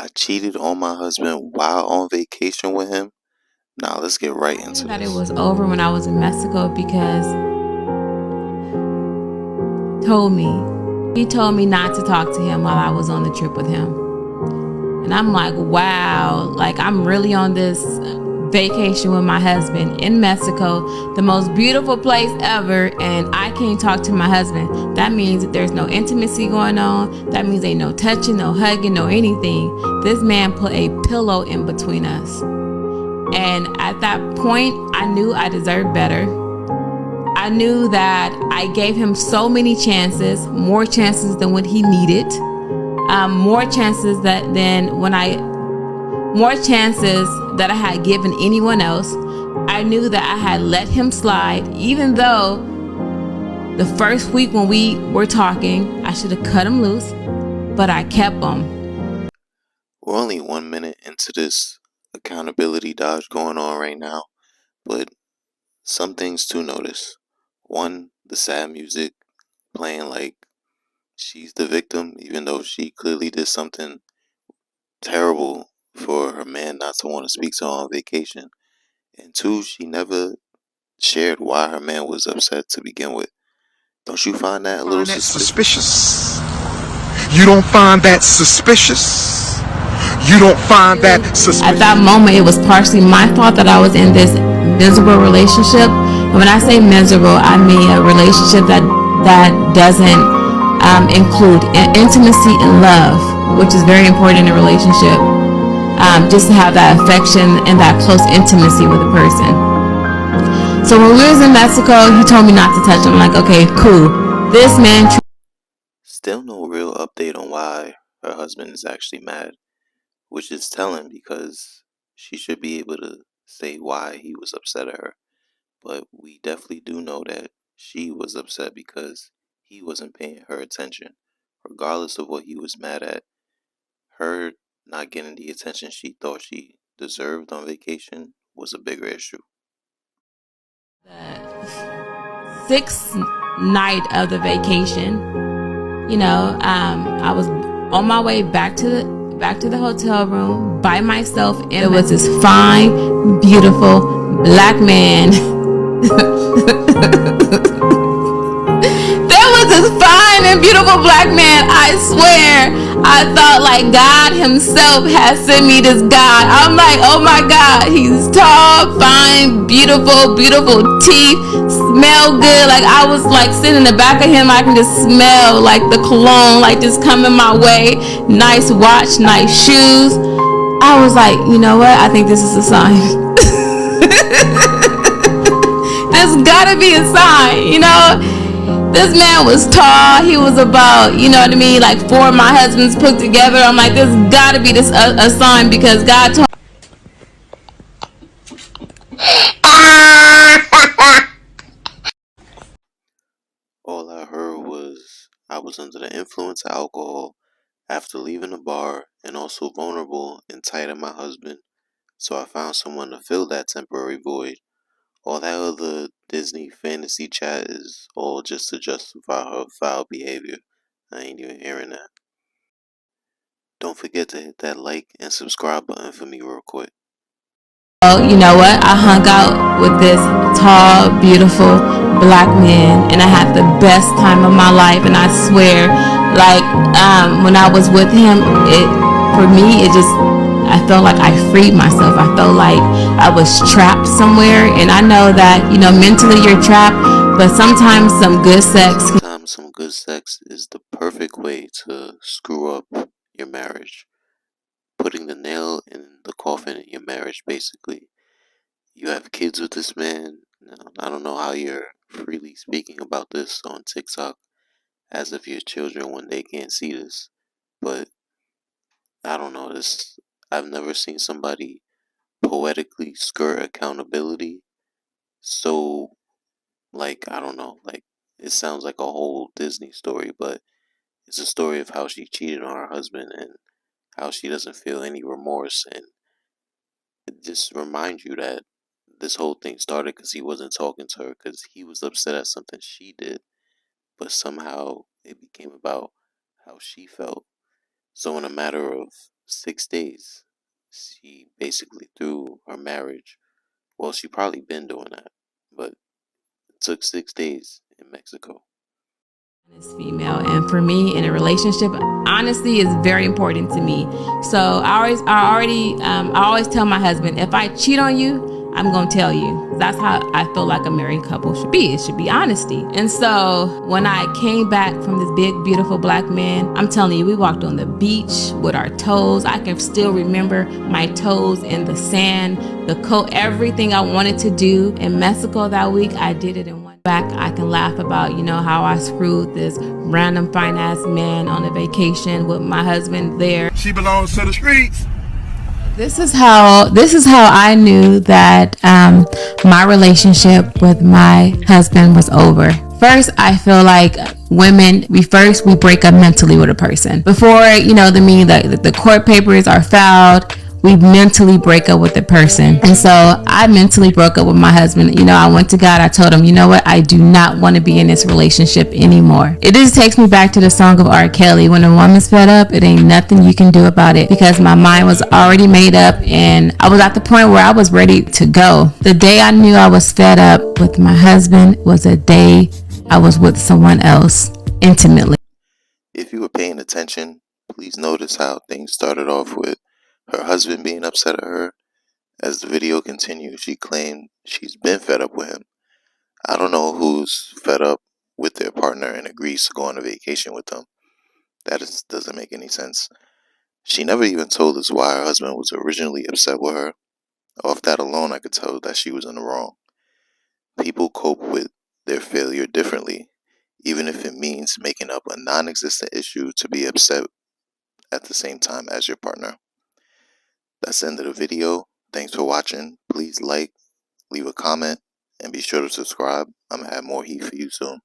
I cheated on my husband while on vacation with him. Now let's get right into That it this. was over when I was in Mexico because told me he told me not to talk to him while I was on the trip with him. And I'm like, wow, like I'm really on this vacation with my husband in Mexico, the most beautiful place ever, and I can't talk to my husband. That means that there's no intimacy going on. That means ain't no touching, no hugging, no anything. This man put a pillow in between us. And at that point, I knew I deserved better. I knew that I gave him so many chances, more chances than what he needed, more chances more chances that I had given anyone else. I knew that I had let him slide, even though the first week when we were talking, I should have cut him loose, but I kept him. We're only 1 minute into this accountability dodge going on right now, but some things to notice. One, the sad music playing like she's the victim, even though she clearly did something terrible for her man not to want to speak to her on vacation. And two, she never shared why her man was upset to begin with. Don't you find that a little Find that suspicious? suspicious? You don't find that suspicious? You don't find that At suspicious? that moment, it was partially my fault that I was in this miserable relationship. And when I say miserable, I mean a relationship that doesn't include intimacy and love, which is very important in a relationship. Just to have that affection and that close intimacy with a person. So when we was in Mexico, he told me not to touch him. I'm like, okay, cool. This man. Still no real update on why her husband is actually mad, which is telling because she should be able to say why he was upset at her. But we definitely do know that she was upset because he wasn't paying her attention. Regardless of what he was mad at, her not getting the attention she thought she deserved on vacation was a bigger issue. The sixth night of the vacation, I was on my way back to the hotel room by myself, and there was this fine, beautiful black man. There was this fine and beautiful black man. I swear, I thought like God Himself had sent me this guy. I'm like, oh my God, he's tall, fine, beautiful, beautiful teeth, smell good. Like I was like sitting in the back of him, I can just smell like the cologne, like just coming my way. Nice watch, nice shoes. I was like, you know what? I think this is a sign. There's gotta be a sign. This man was tall. He was about, you know what I mean, like four of my husbands put together. I'm like, there's gotta be a sign because God told. All I heard was I was under the influence of alcohol after leaving the bar and also vulnerable and tight at my husband, so I found someone to fill that temporary void. All that other Disney fantasy chat is all just to justify her foul behavior. I ain't even hearing that. Don't forget to hit that like and subscribe button for me real quick. Oh, you know what? I hung out with this tall, beautiful black man, and I had the best time of my life. And I swear, like, when I was with him, for me, I felt like I freed myself. I felt like I was trapped somewhere, and I know that mentally you're trapped, but sometimes some good sex. Sometimes some good sex is the perfect way to screw up your marriage. Putting the nail in the coffin in your marriage, basically. You have kids with this man. Now, I don't know how you're freely speaking about this on TikTok as if your children one day can't see this, but I don't know. I've never seen somebody poetically skirt accountability. So, like, I don't know. Like, it sounds like a whole Disney story, but it's a story of how she cheated on her husband and how she doesn't feel any remorse. And it just reminds you that this whole thing started because he wasn't talking to her because he was upset at something she did, but somehow it became about how she felt. So, in a matter of 6 days. She basically threw her marriage. Well, she probably been doing that, but it took 6 days in Mexico. Is female, and for me in a relationship, honesty is very important to me. So I always tell my husband, if I cheat on you, I'm gonna tell you. That's how I feel like a married couple should be. It should be honesty. And so when I came back from this big beautiful black man, I'm telling you, we walked on the beach with our toes. I can still remember my toes in the sand, the coat, everything I wanted to do in Mexico that week. I did it in one back. I can laugh about, how I screwed this random fine ass man on a vacation with my husband there. She belongs to the streets. This is how I knew that my relationship with my husband was over. First, I feel like women, we break up mentally with a person. Before, the court papers are filed, we mentally break up with the person. And so I mentally broke up with my husband. I went to God. I told him, you know what? I do not want to be in this relationship anymore. It just takes me back to the song of R. Kelly. When a woman's fed up, it ain't nothing you can do about it, because my mind was already made up and I was at the point where I was ready to go. The day I knew I was fed up with my husband was a day I was with someone else intimately. If you were paying attention, please notice how things started off with her husband being upset at her. As the video continued, she claimed she's been fed up with him. I don't know who's fed up with their partner and agrees to go on a vacation with them. That doesn't make any sense. She never even told us why her husband was originally upset with her. Off that alone, I could tell that she was in the wrong. People cope with their failure differently, even if it means making up a non-existent issue to be upset at the same time as your partner. That's the end of the video. Thanks for watching. Please like, leave a comment, and be sure to subscribe. I'm going to have more heat for you soon.